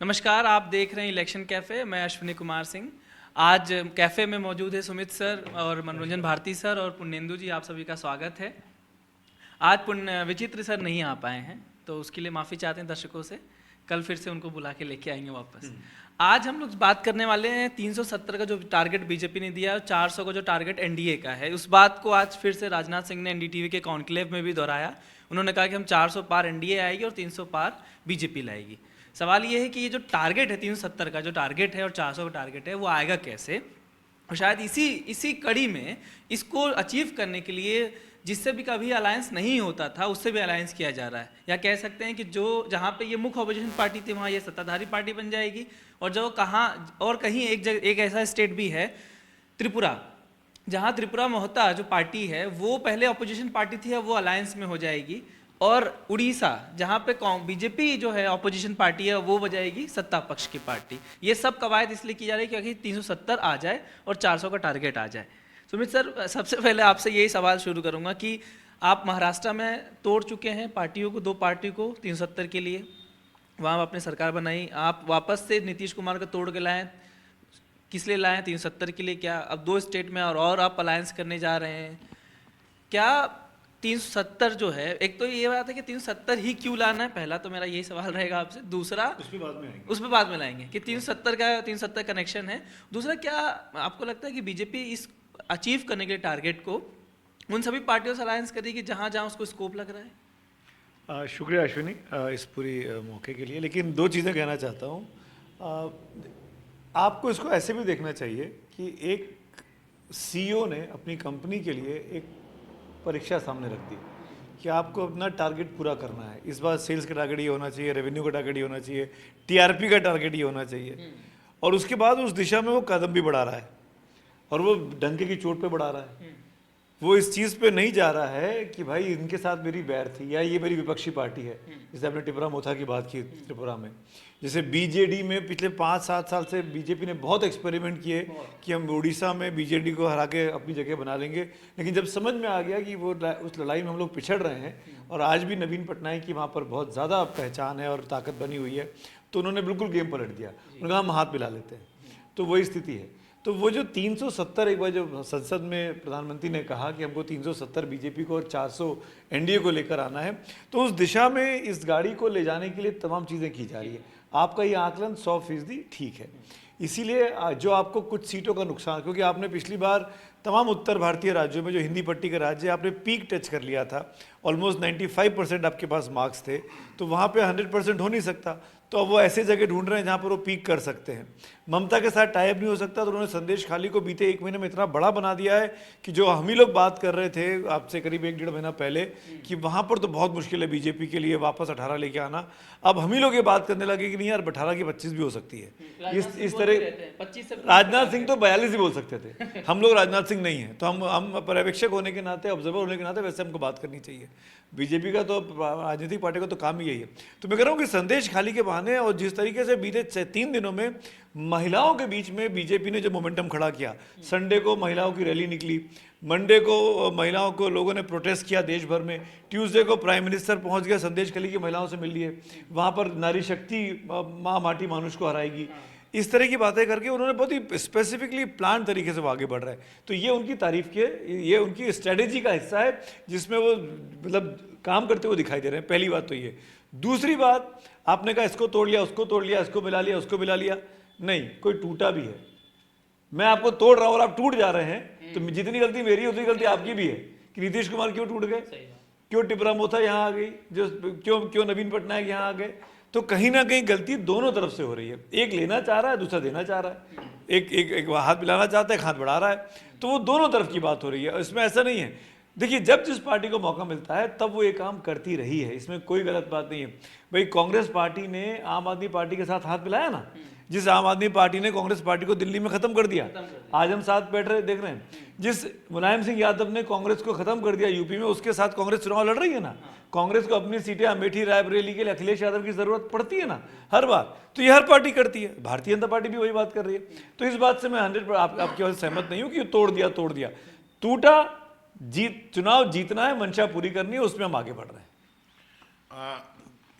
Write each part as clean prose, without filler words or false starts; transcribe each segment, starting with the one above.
नमस्कार, आप देख रहे हैं इलेक्शन कैफ़े। मैं अश्विनी कुमार सिंह। आज कैफ़े में मौजूद है सुमित सर और मनोरंजन भारती सर और पुण्येंदु जी, आप सभी का स्वागत है। आज पुण्य विचित्र सर नहीं आ पाए हैं, तो उसके लिए माफ़ी चाहते हैं दर्शकों से। कल फिर से उनको बुला के लेके आएंगे वापस। आज हम लोग बात करने वाले हैं 370 का जो टारगेट बीजेपी ने दिया और 400 का जो टारगेट एनडीए का है। उस बात को आज फिर से राजनाथ सिंह ने एनडीटीवी के कॉन्क्लेव में भी दोहराया। उन्होंने कहा कि हम 400 पार एनडीए आएगी और 300 पार बीजेपी लाएगी। सवाल ये है कि ये जो टारगेट है 370 का जो टारगेट है और 400 का टारगेट है वो आएगा कैसे। और शायद इसी कड़ी में इसको अचीव करने के लिए जिससे भी कभी अलायंस नहीं होता था उससे भी अलायंस किया जा रहा है, या कह सकते हैं कि जो जहाँ पे ये मुख्य अपोजिशन पार्टी थी वहाँ ये सत्ताधारी पार्टी बन जाएगी। और जो कहीं एक ऐसा स्टेट भी है त्रिपुरा, जहाँ त्रिपुरा मोहता जो पार्टी है वो पहले अपोजिशन पार्टी थी, अब वो अलायंस में हो जाएगी। और उड़ीसा जहाँ पे बीजेपी जो है अपोजिशन पार्टी है वो बजाएगी सत्ता पक्ष की पार्टी। ये सब कवायद इसलिए की जा रही है क्योंकि 370 आ जाए और 400 का टारगेट आ जाए। सुमित सर, सबसे पहले आपसे यही सवाल शुरू करूंगा कि आप महाराष्ट्र में तोड़ चुके हैं पार्टियों को, 2 पार्टी को 370 के लिए, वहाँ आपने सरकार बनाई, आप वापस से नीतीश कुमार को तोड़ के लाएँ। किस लिए लाएँ 370 के लिए? क्या अब 2 स्टेट में और आप अलायंस करने जा रहे हैं क्या? 370 जो है, एक तो ये बात है कि 370 ही क्यों लाना है, पहला तो मेरा यही सवाल रहेगा आपसे। दूसरा उसमें बाद में लाएंगे कि 370 कनेक्शन है। दूसरा, क्या आपको लगता है कि बीजेपी इस अचीव करने के टारगेट को उन सभी पार्टियों से अलायंस करेगी जहां जहां उसको स्कोप लग रहा है? शुक्रिया अश्विनी इस पूरी मौके के लिए। लेकिन 2 चीज़ें कहना चाहता हूँ। आपको इसको ऐसे भी देखना चाहिए कि एक सीईओ ने अपनी कंपनी के लिए एक परीक्षा सामने रख दी कि आपको अपना टारगेट पूरा करना है। इस बार सेल्स का टारगेट ये होना चाहिए, रेवेन्यू का टारगेट ये होना चाहिए, टीआरपी का टारगेट ये होना चाहिए। और उसके बाद उस दिशा में वो कदम भी बढ़ा रहा है और वो डंके की चोट पे बढ़ा रहा है। वो इस चीज़ पे नहीं जा रहा है कि भाई इनके साथ मेरी बैर थी या ये मेरी विपक्षी पार्टी है। जैसे आपने टिपरा मोथा की बात की, त्रिपुरा में जैसे बीजेडी में पिछले 5-7 साल से बीजेपी ने बहुत एक्सपेरिमेंट किए कि हम उड़ीसा में बीजेडी को हरा के अपनी जगह बना लेंगे। लेकिन जब समझ में आ गया कि वो उस लड़ाई में हम लोग पिछड़ रहे हैं और आज भी नवीन पटनायक की वहाँ पर बहुत ज़्यादा पहचान है और ताकत बनी हुई है, तो उन्होंने बिल्कुल गेम पलट दिया। उन्होंने कहा हम हाथ मिला लेते हैं। तो वही स्थिति है। तो वो जो 370, एक बार जो संसद में प्रधानमंत्री ने कहा कि हमको 370 बीजेपी को और 400 एनडीए को लेकर आना है, तो उस दिशा में इस गाड़ी को ले जाने के लिए तमाम चीज़ें की जा रही है। आपका ये आकलन 100% ठीक है। इसीलिए जो आपको कुछ सीटों का नुकसान, क्योंकि आपने पिछली बार तमाम उत्तर भारतीय राज्यों में जो हिंदी पट्टी के राज्य आपने पीक टच कर लिया था, ऑलमोस्ट 95% आपके पास मार्क्स थे, तो वहाँ पे 100% हो नहीं सकता। तो अब वो ऐसे जगह ढूंढ रहे हैं जहाँ पर वो पीक कर सकते हैं। ममता के साथ टाइप नहीं हो सकता, तो उन्होंने संदेश खाली को बीते 1 महीने में इतना बड़ा बना दिया है कि जो हम ही लोग बात कर रहे थे आपसे करीब 1-1.5 महीना पहले कि वहाँ पर तो बहुत मुश्किल है बीजेपी के लिए वापस 18 लेके आना, अब हम ही लोग ये बात करने लगे कि नहीं यार 18 की 25 भी हो सकती है। इस तरह राजनाथ सिंह तो 42 ही बोल सकते थे। हम लोग राजनाथ सिंह नहीं है, तो हम पर्यवेक्षक होने के नाते, ऑब्जर्वर होने के नाते वैसे हमको बात करनी चाहिए। बीजेपी का तो राजनीतिक पार्टी का तो काम ही यही है। तो मैं कह रहा हूँ कि संदेश खाली के बहाने और जिस तरीके से बीते 3 दिनों में महिलाओं के बीच में बीजेपी ने जो मोमेंटम खड़ा किया, संडे को महिलाओं की रैली निकली, मंडे को महिलाओं को लोगों ने प्रोटेस्ट किया देश भर में, ट्यूसडे को प्राइम मिनिस्टर पहुंच गया संदेश खाली की महिलाओं से मिल लिए, वहाँ पर नारी शक्ति माँ माटी मानुष को हराएगी, इस तरह की बातें करके उन्होंने बहुत ही स्पेसिफिकली प्लान तरीके से वो आगे बढ़ रहे हैं। तो ये उनकी तारीफ की है, ये उनकी स्ट्रेटेजी का हिस्सा है जिसमें वो मतलब काम करते हुए दिखाई दे रहे हैं। पहली बात तो ये। दूसरी बात, आपने कहा इसको तोड़ लिया, उसको तोड़ लिया, इसको मिला लिया, उसको मिला लिया। नहीं, कोई टूटा भी है। मैं आपको तोड़ रहा हूँ और आप टूट जा रहे हैं, तो जितनी गलती मेरी उतनी गलती आपकी भी है कि नीतीश कुमार क्यों टूट गए, क्यों टिपरा मोथा यहाँ आ गई, क्यों नवीन पटनायक यहाँ आ गए। तो कहीं ना कहीं गलती दोनों तरफ से हो रही है। एक लेना चाह रहा है, दूसरा देना चाह रहा है। एक हाथ मिलाना चाहता है, एक हाथ बढ़ा रहा है। तो वो दोनों तरफ की बात हो रही है। इसमें ऐसा नहीं है। देखिए, जब जिस पार्टी को मौका मिलता है तब वो ये काम करती रही है, इसमें कोई गलत बात नहीं है। भाई कांग्रेस पार्टी ने आम आदमी पार्टी के साथ हाथ मिलाया ना, जिस आम आदमी पार्टी ने कांग्रेस पार्टी को दिल्ली में खत्म कर दिया, आज हम साथ बैठ रहे देख रहे हैं। जिस मुलायम सिंह यादव ने कांग्रेस को खत्म कर दिया यूपी में, उसके साथ कांग्रेस चुनाव लड़ रही है ना। कांग्रेस को अपनी सीटें अमेठी रायबरेली के लिए अखिलेश यादव की जरूरत पड़ती है ना हर बार, तो ये हर पार्टी करती है। भारतीय जनता पार्टी भी वही बात कर रही है। तो इस बात से मैं 100% आपकी वजह से सहमत नहीं हूँ कि तोड़ दिया। टूटा, चुनाव जीतना है, मंशा पूरी करनी है, उसमें हम आगे बढ़ रहे हैं।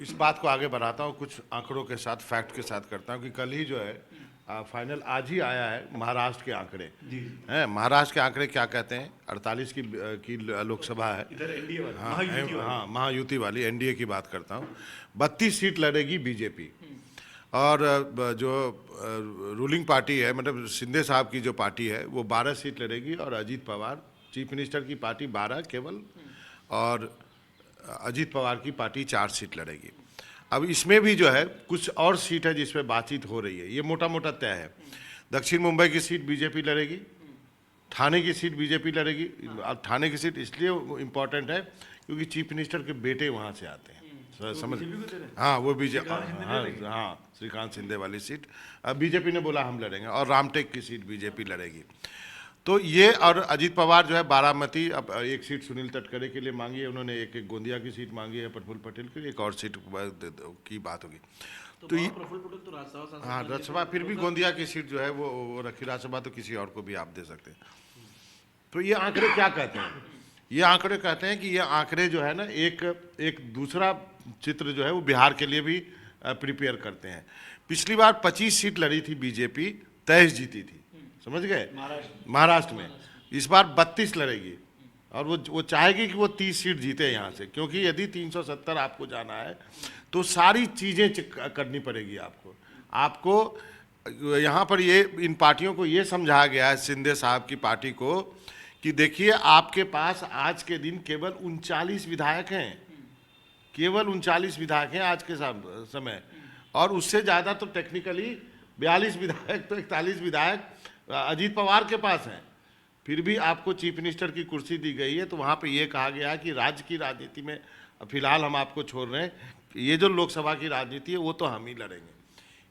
इस बात को आगे बढ़ाता हूँ, कुछ आंकड़ों के साथ, फैक्ट के साथ करता हूँ कि कल ही जो है फाइनल आज ही आया है महाराष्ट्र के आंकड़े हैं। महाराष्ट्र के आंकड़े क्या कहते हैं? 48 की लोकसभा है इधर एनडीए वाला, हाँ, महायुति वाला। हाँ, महायुति वाली एनडीए की बात करता हूँ। 32 सीट लड़ेगी बीजेपी, और जो रूलिंग पार्टी है, मतलब शिंदे साहब की जो पार्टी है वो 12 सीट लड़ेगी, और अजीत पवार चीफ मिनिस्टर की पार्टी 12 केवल, और अजीत पवार की पार्टी 4 सीट लड़ेगी। अब इसमें भी जो है कुछ और सीट है जिसमें बातचीत हो रही है, ये मोटा मोटा तय है। दक्षिण मुंबई की सीट बीजेपी लड़ेगी, ठाणे की सीट बीजेपी लड़ेगी। अब ठाणे की सीट इसलिए इम्पोर्टेंट है क्योंकि चीफ मिनिस्टर के बेटे वहाँ से आते हैं, समझ? हाँ, वो बीजेपी, हाँ, श्रीकांत शिंदे वाली सीट अब बीजेपी ने बोला हम लड़ेंगे, और रामटेक की सीट बीजेपी लड़ेगी। तो ये, और अजीत पवार जो है बारामती, अब एक सीट सुनील तटकरे के लिए मांगी है उन्होंने, एक गोंदिया की सीट मांगी है प्रफुल्ल पटेल के लिए, एक और सीट की बात होगी। तो ये हाँ, राज्यसभा, फिर भी गोंदिया की सीट जो है वो रखी, राज्यसभा तो किसी और को भी आप दे सकते हैं। तो ये आंकड़े क्या कहते हैं? ये आंकड़े कहते हैं कि ये आंकड़े जो है ना, एक दूसरा चित्र जो है वो बिहार के लिए भी प्रिपेयर करते हैं। पिछली बार 25 सीट लड़ी थी बीजेपी, 23 जीती थी, समझ गए, महाराष्ट्र में। इस बार 32 लड़ेगी, और वो चाहेगी कि वो 30 सीट जीते यहाँ से, क्योंकि यदि 370 आपको जाना है तो सारी चीज़ें करनी पड़ेगी आपको यहाँ पर। ये इन पार्टियों को ये समझाया गया है, शिंदे साहब की पार्टी को, कि देखिए आपके पास आज के दिन केवल 39 विधायक हैं, केवल 39 विधायक हैं आज के समय, और उससे ज़्यादा तो टेक्निकली 42 विधायक, तो 41 विधायक अजीत पवार के पास हैं। फिर भी आपको चीफ मिनिस्टर की कुर्सी दी गई है, तो वहाँ पे ये कहा गया है कि राज्य की राजनीति में फिलहाल हम आपको छोड़ रहे हैं, ये जो लोकसभा की राजनीति है वो तो हम ही लड़ेंगे।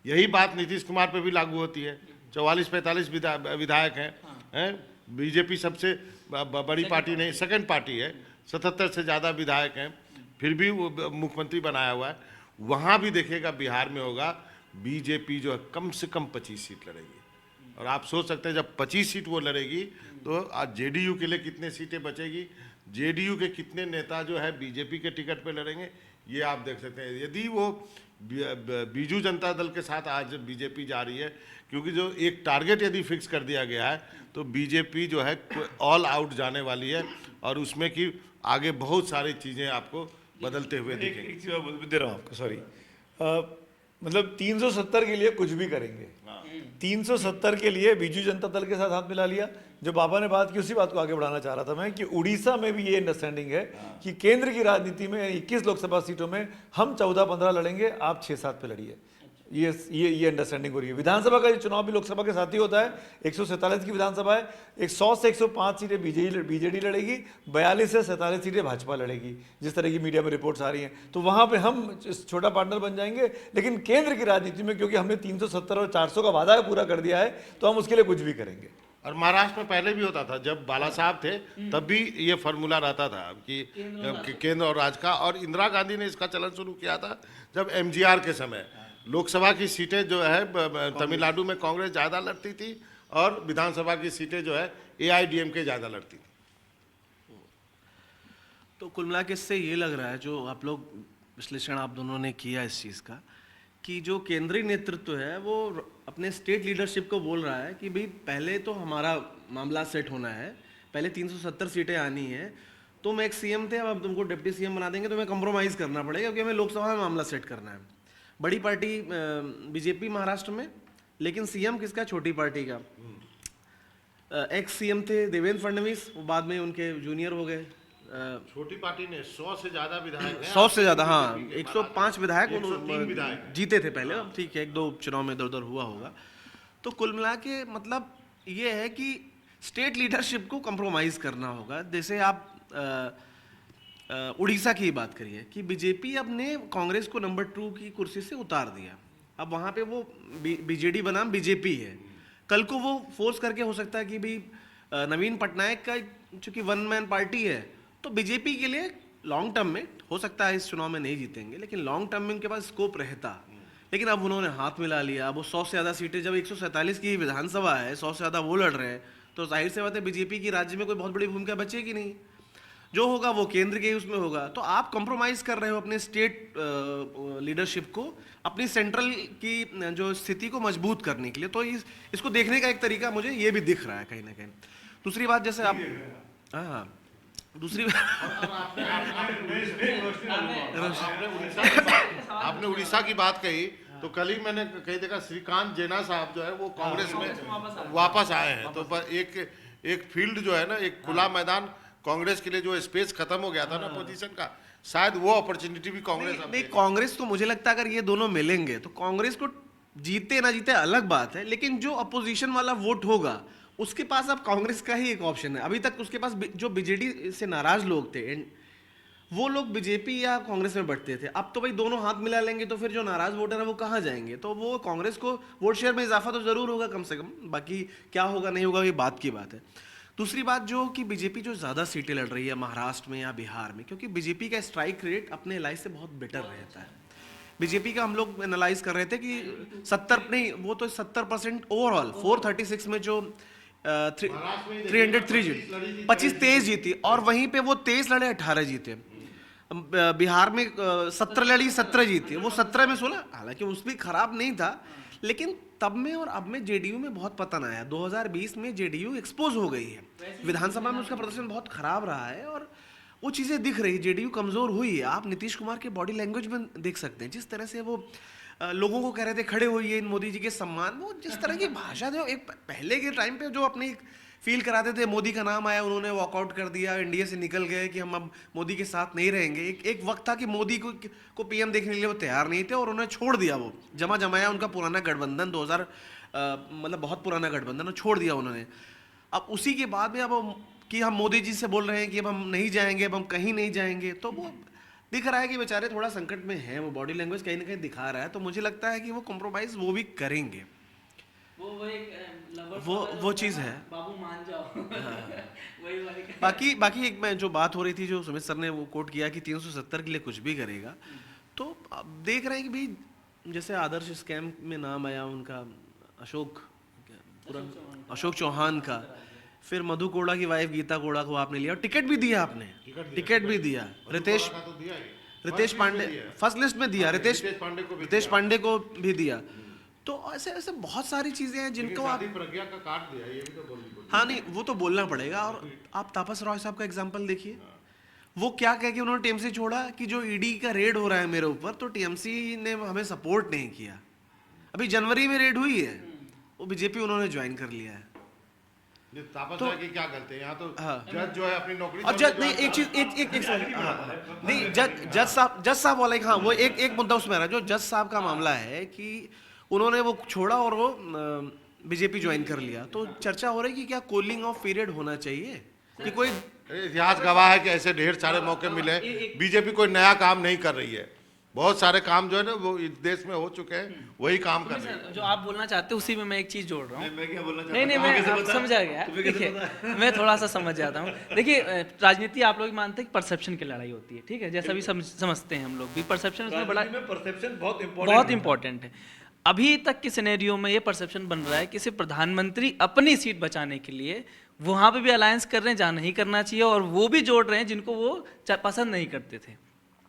यही बात नीतीश कुमार पे भी लागू होती है। 44-45 विधायक हैं, बीजेपी सबसे बड़ी पार्टी नहीं, सेकंड पार्टी है, 77 से ज़्यादा विधायक हैं, फिर भी वो मुख्यमंत्री बनाया हुआ है। वहाँ भी देखिएगा बिहार में होगा, बीजेपी जो है कम से कम 25 सीट लड़ेगी, और आप सोच सकते हैं जब 25 सीट वो लड़ेगी तो आज जेडीयू के लिए कितने सीटें बचेगी, जेडीयू के कितने नेता जो है बीजेपी के टिकट पे लड़ेंगे, ये आप देख सकते हैं। यदि वो बीजू जनता दल के साथ आज बीजेपी जा रही है, क्योंकि जो एक टारगेट यदि फिक्स कर दिया गया है तो बीजेपी जो है ऑल आउट जाने वाली है, और उसमें कि आगे बहुत सारी चीज़ें आपको बदलते हुए दिखेंगे। एक चीज़ और बोल दे रहा हूँ आपको, सॉरी, मतलब 370 के लिए कुछ भी करेंगे। 370 के लिए बीजू जनता दल के साथ हाथ मिला लिया। जो बाबा ने बात की उसी बात को आगे बढ़ाना चाह रहा था मैं, कि उड़ीसा में भी ये अंडरस्टैंडिंग है कि केंद्र की राजनीति में 21 लोकसभा सीटों में हम 14-15 लड़ेंगे, आप 6-7 पे लड़िए। ये अंडरस्टैंडिंग हो रही है। विधानसभा का चुनाव भी लोकसभा के साथ ही होता है। 147 की विधानसभा है, 100 से 105 सीटें बीजेडी लड़ेगी, 42 से 47 सीटें भाजपा लड़ेगी, जिस तरह की मीडिया में रिपोर्ट्स आ रही हैं। तो वहाँ पे हम छोटा पार्टनर बन जाएंगे। लेकिन केंद्र की राजनीति में क्योंकि हमने 370 और 400 का वादा पूरा कर दिया है, तो हम उसके लिए कुछ भी करेंगे। और महाराष्ट्र में पहले भी होता था, जब बाला साहब थे तब भी ये फार्मूला रहता था कि केंद्र और राज्य का। और इंदिरा गांधी ने इसका चलन शुरू किया था जब एमजीआर के समय लोकसभा की सीटें जो है तमिलनाडु में कांग्रेस ज़्यादा लड़ती थी, और विधानसभा की सीटें जो है एआईडीएमके ज़्यादा लड़ती थी। तो कुल मिला के इससे ये लग रहा है, जो आप लोग विश्लेषण आप दोनों ने किया इस चीज़ का, कि जो केंद्रीय नेतृत्व है वो अपने स्टेट लीडरशिप को बोल रहा है कि भाई पहले तो हमारा मामला सेट होना है, पहले 370 सीटें आनी है, तो मैं एक सीएम थे, अब हम तुमको डिप्टी सीएम बना देंगे, तो हमें कंप्रोमाइज़ करना पड़ेगा क्योंकि हमें लोकसभा में मामला सेट करना है। बड़ी पार्टी बीजेपी महाराष्ट्र में, लेकिन सीएम किसका? छोटी पार्टी का। एक्स सीएम थे देवेंद्र फडणवीस, वो बाद में उनके जूनियर हो गए। छोटी पार्टी ने 100 से ज़्यादा विधायक हैं, 100 से ज़्यादा, हाँ, 105 विधायक 103 विधायक जीते थे पहले। अब ठीक है, 1-2 उपचुनाव में इधर उधर हुआ होगा। तो कुल मिला के मतलब ये है कि स्टेट लीडरशिप को कंप्रोमाइज़ करना होगा। जैसे आप उड़ीसा की बात करिए कि बीजेपी अब ने कांग्रेस को नंबर 2 की कुर्सी से उतार दिया। अब वहाँ पे वो बीजेडी बनाम बीजेपी है। कल को वो फोर्स करके हो सकता है कि भाई नवीन पटनायक का चूंकि वन मैन पार्टी है, तो बीजेपी के लिए लॉन्ग टर्म में हो सकता है इस चुनाव में नहीं जीतेंगे, लेकिन लॉन्ग टर्म में उनके पास स्कोप रहता। लेकिन अब उन्होंने हाथ मिला लिया। अब वो 100 से ज़्यादा सीटें, जब 147 की विधानसभा है, 100 से ज़्यादा वो लड़ रहे हैं, तो जाहिर सी बात है बीजेपी की राज्य में कोई बहुत बड़ी भूमिका बचेगी नहीं। जो होगा वो केंद्र के उसमें होगा। तो आप कॉम्प्रोमाइज कर रहे हो अपने स्टेट लीडरशिप को अपनी सेंट्रल की जो स्थिति को मजबूत करने के लिए। तो इसको देखने का एक तरीका मुझे ये भी दिख रहा है कहीं ना कहीं। दूसरी बात जैसे आप हाँ दूसरी आपने उड़ीसा की बात कही तो कल ही मैंने कहीं देखा श्रीकांत जेना साहब जो है वो कांग्रेस में वापस आए हैं। तो पर एक फील्ड जो है ना, एक खुला मैदान कांग्रेस के लिए जो स्पेस खत्म हो गया था ना पोजीशन का, शायद वो अपॉर्चुनिटी भी कांग्रेस नहीं कांग्रेस तो मुझे लगता है अगर ये दोनों मिलेंगे तो कांग्रेस को जीते ना जीते अलग बात है, लेकिन जो अपोजिशन वाला वोट होगा उसके पास अब कांग्रेस का ही एक ऑप्शन है। अभी तक उसके पास जो बीजेडी से नाराज लोग थे वो लोग बीजेपी या कांग्रेस में बढ़ते थे। अब तो भाई दोनों हाथ मिला लेंगे तो फिर जो नाराज वोटर है वो कहाँ जाएंगे? तो वो कांग्रेस को वोट शेयर में इजाफा तो जरूर होगा कम से कम, बाकी क्या होगा नहीं होगा ये बात की बात है। दूसरी बात जो कि बीजेपी जो ज़्यादा सीटें लड़ रही है महाराष्ट्र में या बिहार में, क्योंकि बीजेपी का स्ट्राइक रेट अपने एलाइज से बहुत बेटर रहता है। बीजेपी का हम लोग एनालाइज कर रहे थे कि 70 नहीं वो तो 70% ओवरऑल 436 में जो 303 जीती 25-23 जीती, और वहीं पे वो 23 लड़े 18 जीते। बिहार में 17 लड़ी 17 जीती, वो 17 में 16, हालांकि उसमें खराब नहीं था, लेकिन तब में और अब में जेडीयू में बहुत पतन आया। 2020 में जेडीयू एक्सपोज हो गई है, विधानसभा में उसका प्रदर्शन बहुत खराब रहा है और वो चीज़ें दिख रही है, जेडीयू कमज़ोर हुई है। आप नीतीश कुमार के बॉडी लैंग्वेज में देख सकते हैं, जिस तरह से वो लोगों को कह रहे थे खड़े होइए इन मोदी जी के सम्मान, वो जिस तरह की भाषा थे एक पहले के टाइम पे जो अपनी फील कराते थे, मोदी का नाम आया उन्होंने वॉकआउट कर दिया, इंडिया से निकल गए कि हम अब मोदी के साथ नहीं रहेंगे। एक वक्त था कि मोदी को पीएम देखने के लिए वो तैयार नहीं थे और उन्होंने छोड़ दिया, वो जमाया उनका पुराना गठबंधन 2000 मतलब बहुत पुराना गठबंधन छोड़ दिया उन्होंने। अब उसी के बाद में अब कि हम मोदी जी से बोल रहे हैं कि अब हम नहीं जाएंगे, अब हम कहीं नहीं जाएंगे, तो वो दिख रहा है कि बेचारे थोड़ा संकट में हैं, वो बॉडी लैंग्वेज कहीं ना कहीं दिखा रहा है। तो मुझे लगता है कि वो कॉम्प्रोमाइज़ वो भी करेंगे, वो चीज़ है। बाबू मान जाओ। बाकी एक मैं जो बात हो रही थी, जो सुमित सर ने वो कोट किया कि 370 के लिए कुछ भी करेगा, तो अब देख रहे हैं कि भाई जैसे आदर्श स्कैम में नाम आया उनका अशोक चौहान का, फिर मधु कोड़ा की वाइफ गीता कोड़ा को आपने लिया और टिकट भी दिया आपने, टिकट भी दिया। रितेश पांडे फर्स्ट लिस्ट में दिया, रितेश पांडे को भी दिया। तो ऐसे ऐसे बहुत सारी चीजें हैं जिनको आप प्रज्ञा का काट दिया, ये भी तो बोलनी। हाँ नहीं वो तो बोलना पड़ेगा। और आप तापस रॉय साहब का एग्जांपल देखिए, वो क्या कह के उन्होंने टीएमसी छोड़ा कि जो ईडी का रेड हो रहा है मेरे ऊपर, तो टीएमसी ने हमें सपोर्ट नहीं किया। अभी जनवरी में रेड हुई है, वो बीजेपी उन्होंने ज्वाइन कर लिया है। तापस राय की क्या गलती है यहाँ? तो जज जो है अपनी नौकरी और जज नहीं एक चीज एक नहीं जज साहब वाला हाँ वो एक मुद्दा उसमें आ रहा है। जो जज साहब का मामला है कि उन्होंने वो छोड़ा और वो बीजेपी ज्वाइन कर लिया, तो चर्चा हो रही है कि क्या कूलिंग ऑफ पीरियड होना चाहिए कि कोई इतिहास गवाह है कि ऐसे ढेर सारे मौके मिले। बीजेपी कोई नया काम नहीं कर रही है, बहुत सारे काम जो है ना वो इस देश में हो चुके हैं, वही काम कर रहे हैं। जो आप बोलना चाहते हैं उसी में मैं एक चीज जोड़ रहा हूँ। मैं क्या बोलना नहीं मैं समझ आ गया। देखिए मैं थोड़ा सा समझ जाता हूँ। देखिए राजनीति आप लोग मानते हैं कि परसेप्शन की लड़ाई होती है, ठीक है, जैसा भी समझते हैं हम लोग भी। परसेप्शन उसमें बड़ा परसेप्शन बहुत इंपॉर्टेंट है। अभी तक के सिनेरियो में ये परसेप्शन बन रहा है कि सिर्फ प्रधानमंत्री अपनी सीट बचाने के लिए वहां पे भी अलायंस कर रहे हैं जहाँ नहीं करना चाहिए, और वो भी जोड़ रहे हैं जिनको वो पसंद नहीं करते थे।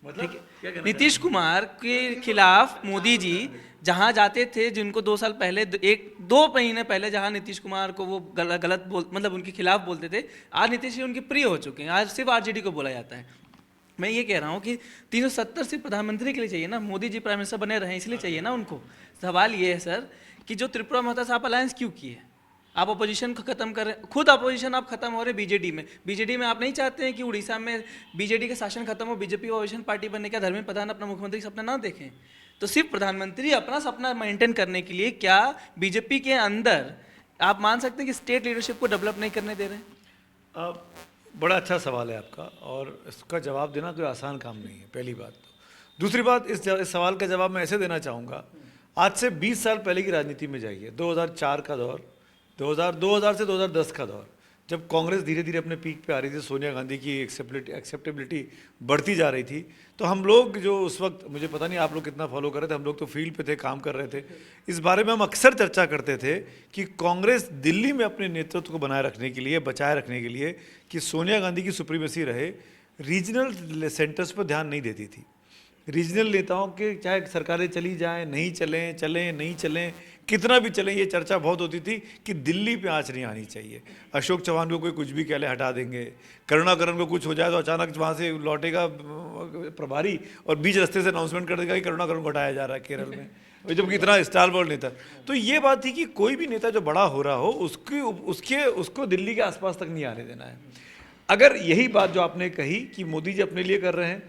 मतलब नीतीश कुमार के खिलाफ मोदी जी जहां जाते थे, जिनको 2 साल पहले 1-2 महीने पहले जहां नीतीश कुमार को वो गलत मतलब उनके खिलाफ बोलते थे, आज नीतीश जी उनके प्रिय हो चुके हैं। आज सिर्फ आरजेडी को बोला जाता है। मैं ये कह रहा हूँ कि 370 सिर्फ प्रधानमंत्री के लिए चाहिए ना, मोदी जी प्राइम मिनिस्टर बने रहे इसलिए चाहिए ना उनको। सवाल ये है सर कि जो त्रिपुरा महता से आप अलायंस क्यों किए? आप अपोजिशन को खत्म कर रहे हैं, खुद अपोजिशन आप खत्म हो रहे बीजेडी में। बीजेडी में आप नहीं चाहते हैं कि उड़ीसा में बीजेडी का शासन खत्म हो, बीजेपी अपोजिशन पार्टी बनने का धर्मेंद्र प्रधान अपना मुख्यमंत्री सपना ना देखें? तो सिर्फ प्रधानमंत्री अपना सपना मेंटेन करने के लिए क्या बीजेपी के अंदर आप मान सकते हैं कि स्टेट लीडरशिप को डेवलप नहीं करने दे रहे हैं? बड़ा अच्छा सवाल है आपका, और इसका जवाब देना कोई आसान काम नहीं है, पहली बात तो। दूसरी बात, इस सवाल का जवाब मैं ऐसे देना चाहूँगा, आज से 20 साल पहले की राजनीति में जाइए, 2004 का दौर, 2000 से 2010 का दौर, जब कांग्रेस धीरे धीरे अपने पीक पे आ रही थी, सोनिया गांधी की एक्सेप्टेबिलिटी बढ़ती जा रही थी, तो हम लोग जो उस वक्त, मुझे पता नहीं आप लोग कितना फॉलो कर रहे थे, हम लोग तो फील्ड पे थे, काम कर रहे थे, इस बारे में हम अक्सर चर्चा करते थे कि कांग्रेस दिल्ली में अपने नेतृत्व को बनाए रखने के लिए, बचाए रखने के लिए, कि सोनिया गांधी की सुप्रीमेसी रहे, रीजनल सेंटर्स पर ध्यान नहीं देती थी। रीजनल नेताओं के चाहे सरकारें चली जाएं, नहीं चलें, चलें नहीं चलें, कितना भी चलें, ये चर्चा बहुत होती थी कि दिल्ली पे आंच नहीं आनी चाहिए। अशोक चौहान को कोई कुछ भी कह ले हटा देंगे, करुणाकरण को कुछ हो जाए तो अचानक वहाँ से लौटेगा प्रभारी और बीच रास्ते से अनाउंसमेंट कर देगा कि करुणाकरण को हटाया जा रहा है केरल में, जब कितना स्टार वर्ल्ड नेता। तो ये बात थी कि कोई भी नेता जो बड़ा हो रहा हो उसको दिल्ली के आसपास तक नहीं आने देना है। अगर यही बात जो आपने कही कि मोदी जी अपने लिए कर रहे हैं,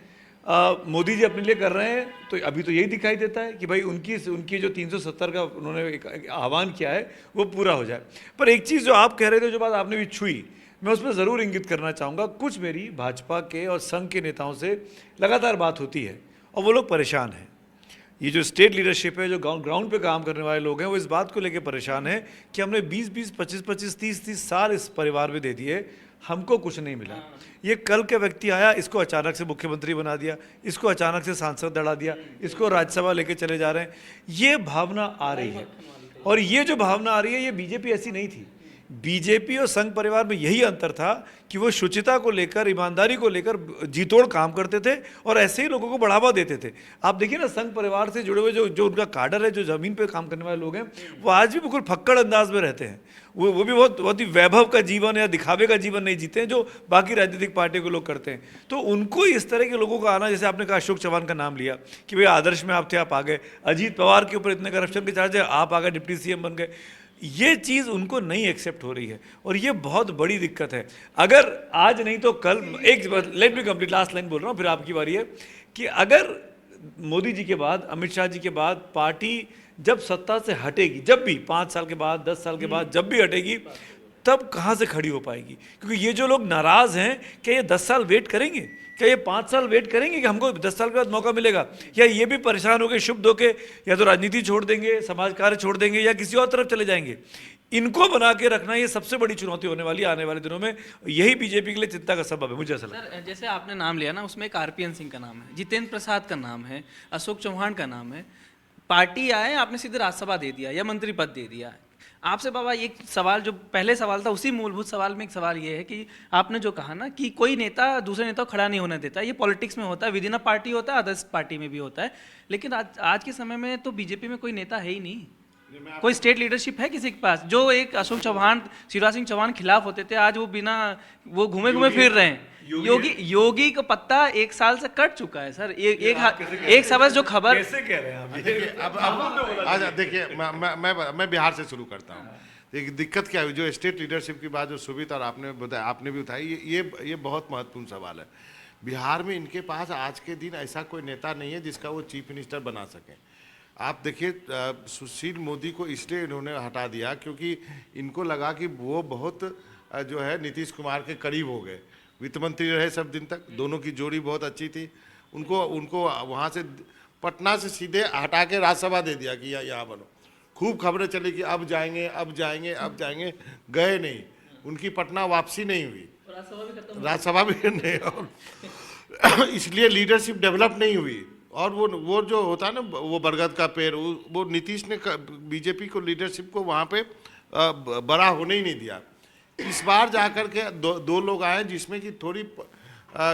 मोदी जी अपने लिए कर रहे हैं, तो अभी तो यही दिखाई देता है कि भाई उनकी जो 370 का उन्होंने एक आह्वान किया है वो पूरा हो जाए। पर एक चीज़ जो आप कह रहे थे, जो बात आपने भी छुई, मैं उसमें ज़रूर इंगित करना चाहूँगा। कुछ मेरी भाजपा के और संघ के नेताओं से लगातार बात होती है और वो लोग परेशान हैं। ये जो स्टेट लीडरशिप है, जो ग्राउंड पे काम करने वाले लोग हैं, वो इस बात को लेकर परेशान है कि हमने 20-20, 25-25, 30-30 साल इस परिवार में दे दिए, हमको कुछ नहीं मिला। ये कल का व्यक्ति आया, इसको अचानक से मुख्यमंत्री बना दिया, इसको अचानक से सांसद दड़ा दिया, इसको राज्यसभा लेके चले जा रहे हैं। ये भावना आ रही है, और ये जो भावना आ रही है, ये बीजेपी ऐसी नहीं थी। बीजेपी और संघ परिवार में यही अंतर था कि वो शुचिता को लेकर, ईमानदारी को लेकर जीतोड़ काम करते थे और ऐसे ही लोगों को बढ़ावा देते थे। आप देखिए ना, संघ परिवार से जुड़े हुए जो उनका काडर है, जो ज़मीन पे काम करने वाले लोग हैं, वो आज भी बिल्कुल फक्कड़ अंदाज में रहते हैं। वो भी बहुत ही वैभव का जीवन या दिखावे का जीवन नहीं जीते हैं जो बाकी राजनीतिक पार्टियों के लोग करते हैं। तो उनको इस तरह के लोगों का आना, जैसे आपने कहा अशोक चौहान का नाम लिया कि भाई आदर्श में आप थे, आप आ गए, अजीत पवार के ऊपर इतने करप्शन के चार्ज है, आप आ गए, डिप्टी सीएम बन गए। ये चीज़ उनको नहीं एक्सेप्ट हो रही है और ये बहुत बड़ी दिक्कत है। अगर आज नहीं तो कल, let me complete, last line बोल रहा हूँ, फिर आपकी बारी है, कि अगर मोदी जी के बाद, अमित शाह जी के बाद पार्टी जब सत्ता से हटेगी, जब भी 5 साल के बाद, 10 साल के बाद जब भी हटेगी, तब कहाँ से खड़ी हो पाएगी? क्योंकि ये जो लोग नाराज़ हैं, क्या ये 10 साल वेट करेंगे? क्या ये 5 साल वेट करेंगे कि हमको 10 साल के बाद मौका मिलेगा? या ये भी परेशान होकर शुभ होके या तो राजनीति छोड़ देंगे, समाज कार्य छोड़ देंगे, या किसी और तरफ चले जाएंगे? इनको बना के रखना ये सबसे बड़ी चुनौती होने वाली है आने वाले दिनों में। यही बीजेपी के लिए चिंता का सबब है, मुझे ऐसा लगता है। सर, जैसे आपने नाम लिया ना, उसमें एक आरपीएन सिंह का नाम है, जितेंद्र प्रसाद का नाम है, अशोक चौहान का नाम है। पार्टी आए, आपने सीधे राज्यसभा दे दिया या मंत्री पद दे दिया। आपसे बाबा एक सवाल, जो पहले सवाल था, उसी मूलभूत सवाल में एक सवाल ये है कि आपने जो कहा ना कि कोई नेता दूसरे नेता को खड़ा नहीं होने देता, ये पॉलिटिक्स में होता है, विद इन अ पार्टी होता है, अदर्स पार्टी में भी होता है, लेकिन आज के समय में तो बीजेपी में कोई नेता है ही नहीं। कोई स्टेट लीडरशिप है किसी के पास? जो एक अशोक चौहान, शिवराज सिंह चौहान खिलाफ होते थे, आज वो बिना, वो घूमे फिर रहे हैं। योगी का पत्ता 1 साल से कट चुका है सर। एक समय जो खबर, कैसे कह रहे हैं आप? आज देखिए, मैं बिहार से शुरू करता हूँ। एक दिक्कत क्या है, जो स्टेट लीडरशिप की बात जो सुमित और आपने बताया, आपने भी उठाई, ये बहुत महत्वपूर्ण सवाल है। बिहार में इनके पास आज के दिन ऐसा कोई नेता नहीं है जिसका वो चीफ मिनिस्टर बना सके। आप देखिए, सुशील मोदी को इसलिए इन्होंने हटा दिया क्योंकि इनको लगा कि वो बहुत जो है नीतीश कुमार के करीब हो गए, वित्त मंत्री रहे सब दिन तक, दोनों की जोड़ी बहुत अच्छी थी। उनको वहाँ से पटना से सीधे हटा के राज्यसभा दे दिया कि यहाँ बनो। खूब खबरें चली कि अब जाएंगे, अब जाएंगे, अब जाएंगे, गए नहीं, उनकी पटना वापसी नहीं हुई, राज्यसभा भी नहीं, और इसलिए लीडरशिप डेवलप नहीं हुई। और वो जो होता है ना, वो बरगद का पेड़, वो नीतीश ने बीजेपी को, लीडरशिप को वहाँ पे बड़ा होने ही नहीं दिया। इस बार जाकर के दो लोग आए जिसमें कि थोड़ी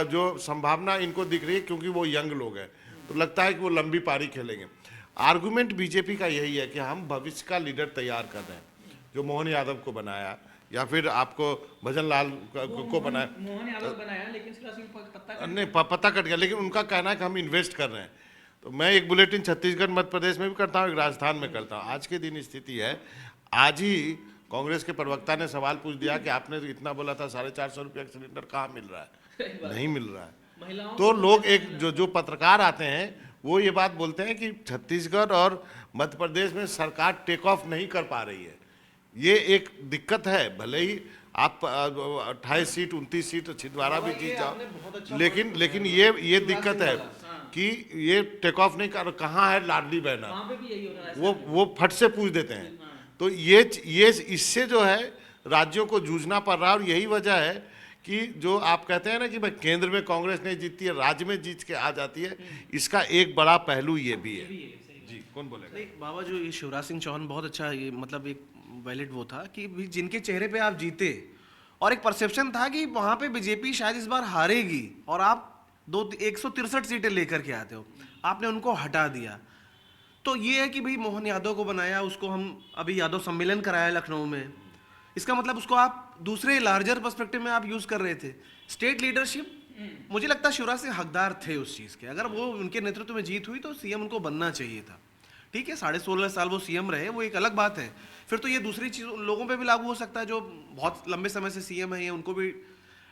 जो संभावना इनको दिख रही है, क्योंकि वो यंग लोग हैं, तो लगता है कि वो लंबी पारी खेलेंगे। आर्गुमेंट बीजेपी का यही है कि हम भविष्य का लीडर तैयार कर रहे हैं, जो मोहन यादव को बनाया या फिर आपको भजन लाल को बनाया, मोहन यादव बनाया, लेकिन नहीं पता कट गया, लेकिन उनका कहना है कि हम इन्वेस्ट कर रहे हैं। तो मैं एक बुलेटिन छत्तीसगढ़ मध्य प्रदेश में भी करता हूँ, एक राजस्थान में करता हूँ। आज के दिन स्थिति है, आज ही कांग्रेस के प्रवक्ता ने सवाल पूछ दिया कि आपने तो इतना बोला था 450 रुपये का सिलेंडर, कहाँ मिल रहा है? नहीं मिल रहा है। तो लोग, एक जो पत्रकार आते हैं, वो ये बात बोलते हैं कि छत्तीसगढ़ और मध्य प्रदेश में सरकार टेक ऑफ नहीं कर पा रही है। ये एक दिक्कत है। भले ही आप 28 सीट 29 सीट छिंदवाड़ा भी जीत जाओ, लेकिन ये दिक्कत है कि ये टेक ऑफ नहीं कर, कहाँ है लाडली बहना, वो फट से पूछ देते हैं। तो ये इससे जो है राज्यों को जूझना पड़ रहा है। और यही वजह है कि जो आप कहते हैं ना कि भाई केंद्र में कांग्रेस नहीं जीतती है, राज्य में जीत के आ जाती है, इसका एक बड़ा पहलू ये भी है। जी, कौन बोलेगा? नहीं बाबा, जो ये शिवराज सिंह चौहान बहुत अच्छा, ये मतलब एक वैलिड वो था कि भी जिनके चेहरे पे आप जीते और एक परसेप्शन था कि वहाँ पे बीजेपी शायद इस बार हारेगी और आप 163 सीटें लेकर के आते हो, आपने उनको हटा दिया। तो ये है कि भाई मोहन यादव को बनाया, उसको हम अभी यादव सम्मेलन कराया लखनऊ में, इसका मतलब उसको आप दूसरे लार्जर पर्सपेक्टिव में आप यूज कर रहे थे। स्टेट लीडरशिप, मुझे लगता है शिवराज सिंह हकदार थे उस चीज़ के। अगर वो उनके नेतृत्व में जीत हुई तो सीएम उनको बनना चाहिए था। ठीक है, 16.5 साल वो सीएम रहे, वो एक अलग बात है। फिर तो ये दूसरी चीज़ लोगों पे भी लागू हो सकता है जो बहुत लंबे समय से सीएम है, उनको भी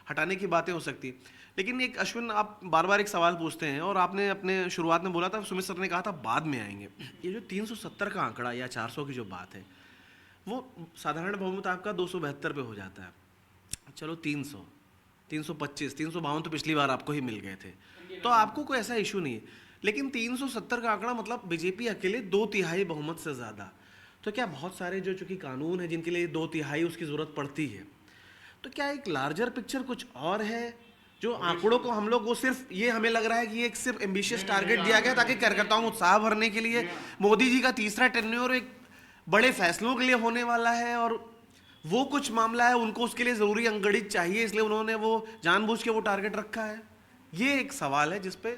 हटाने की बातें हो सकती। लेकिन एक अश्विन, आप बार बार एक सवाल पूछते हैं और आपने अपने शुरुआत में बोला था, सुमित सर ने कहा था बाद में आएंगे। ये जो 370 का आंकड़ा या 400 की जो बात है, वो साधारण बहुमत आपका 272 पे हो जाता है। चलो 300, 325, 352 तो पिछली बार आपको ही मिल गए थे, तो आपको कोई ऐसा इशू नहीं है। लेकिन 370 का आंकड़ा मतलब बीजेपी अकेले 2/3 बहुमत से ज़्यादा। तो क्या बहुत सारे जो चूँकि कानून है जिनके लिए 2/3 उसकी ज़रूरत पड़ती है, तो क्या एक लार्जर पिक्चर कुछ और है जो आंकड़ों को हम लोग, वो सिर्फ ये हमें लग रहा है कि एक सिर्फ एम्बिशियस टारगेट दिया गया ताकि कार्यकर्ताओं को उत्साह भरने के लिए। मोदी जी का तीसरा टेन्योर एक बड़े फैसलों के लिए होने वाला है और वो कुछ मामला है, उनको उसके लिए ज़रूरी अंगड़ित चाहिए, इसलिए उन्होंने वो जानबूझ के वो टारगेट रखा है। ये एक सवाल है जिसपे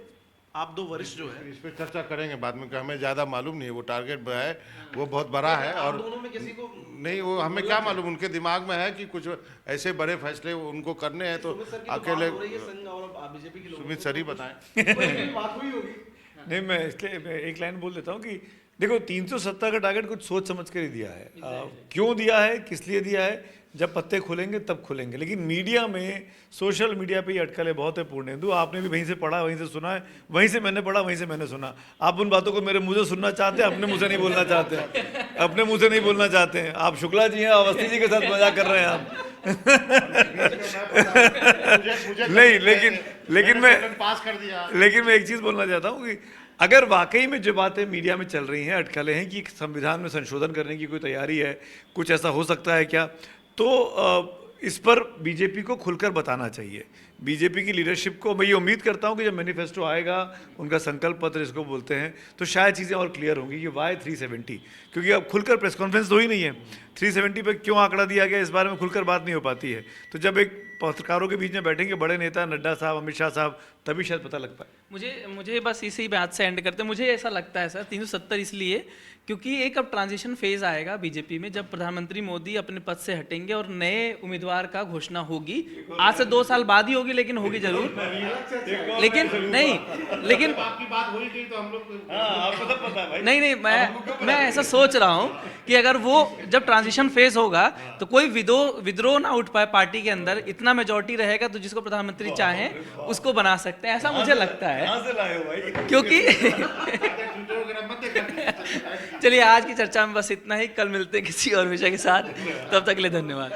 आप दो वरिष्ठ जो है इस पे चर्चा करेंगे बाद में, कि हमें ज़्यादा मालूम नहीं है। वो टारगेट है, वो बहुत बड़ा है और दोनों में किसी को नहीं, वो हमें क्या मालूम, उनके दिमाग में है कि कुछ ऐसे बड़े फैसले उनको करने हैं। तो अकेले बीजेपी के सुमित सर ही बताएं। बात हुई होगी। नहीं, मैं इसलिए मैं एक लाइन बोल देता हूँ कि देखो 370 का टारगेट कुछ सोच समझ कर ही दिया है। क्यों दिया है, किस लिए दिया है, जब पत्ते खुलेंगे तब खुलेंगे। लेकिन मीडिया में, सोशल मीडिया पे ये अटकलें बहुत है पूर्णेंदु। आपने भी वहीं से पढ़ा, वहीं से सुना है, वहीं से मैंने पढ़ा, वहीं से मैंने सुना। आप उन बातों को मेरे मुंह से सुनना चाहते हैं, अपने मुंह से नहीं बोलना चाहते हैं, अपने मुंह से नहीं बोलना चाहते हैं। आप शुक्ला जी हैं, अवस्थी जी के साथ मजाक कर रहे हैं आप। नहीं, लेकिन मैं एक चीज़ बोलना चाहता हूँ कि अगर वाकई में जो बातें मीडिया में चल रही हैं, अटकलें हैं कि संविधान में संशोधन करने की कोई तैयारी है, कुछ ऐसा हो सकता है क्या, तो इस पर बीजेपी को खुलकर बताना चाहिए। बीजेपी की लीडरशिप को मैं ये उम्मीद करता हूँ कि जब मैनिफेस्टो आएगा, उनका संकल्प पत्र इसको बोलते हैं, तो शायद चीज़ें और क्लियर होंगी कि वाई 370, क्योंकि अब खुलकर प्रेस कॉन्फ्रेंस तो ही नहीं है। 370 पे क्यों आंकड़ा दिया गया, इस बारे में खुलकर बात नहीं हो पाती है। तो जब एक पत्रकारों के बीच में बैठेंगे बड़े नेता, नड्डा साहब, अमित शाह साहब, तभी शायद पता लग पाए। मुझे बस इसी बात से एंड करते, मुझे ऐसा लगता है सर 370 इसलिए क्योंकि एक अब ट्रांजिशन फेज आएगा बीजेपी में, जब प्रधानमंत्री मोदी अपने पद से हटेंगे और नए उम्मीदवार का घोषणा होगी। आज से 2 साल बाद ही होगी, लेकिन होगी जरूर। लेकिन नहीं, लेकिन आपकी बात हो ही गई तो हम लोग आपको सब पता है भाई। नहीं, मैं ऐसा सोच रहा हूँ कि अगर वो जब ट्रांजिशन फेज होगा तो कोई विद्रोह ना उठ पाए पार्टी के अंदर, इतना मेजॉरिटी रहेगा तो जिसको प्रधानमंत्री चाहे उसको बना सकते हैं, ऐसा मुझे लगता है। कहाँ से लाए हो भाई? क्योंकि चलिए आज की चर्चा में बस इतना ही, कल मिलते हैं किसी और विषय के साथ, तब तक के लिए धन्यवाद।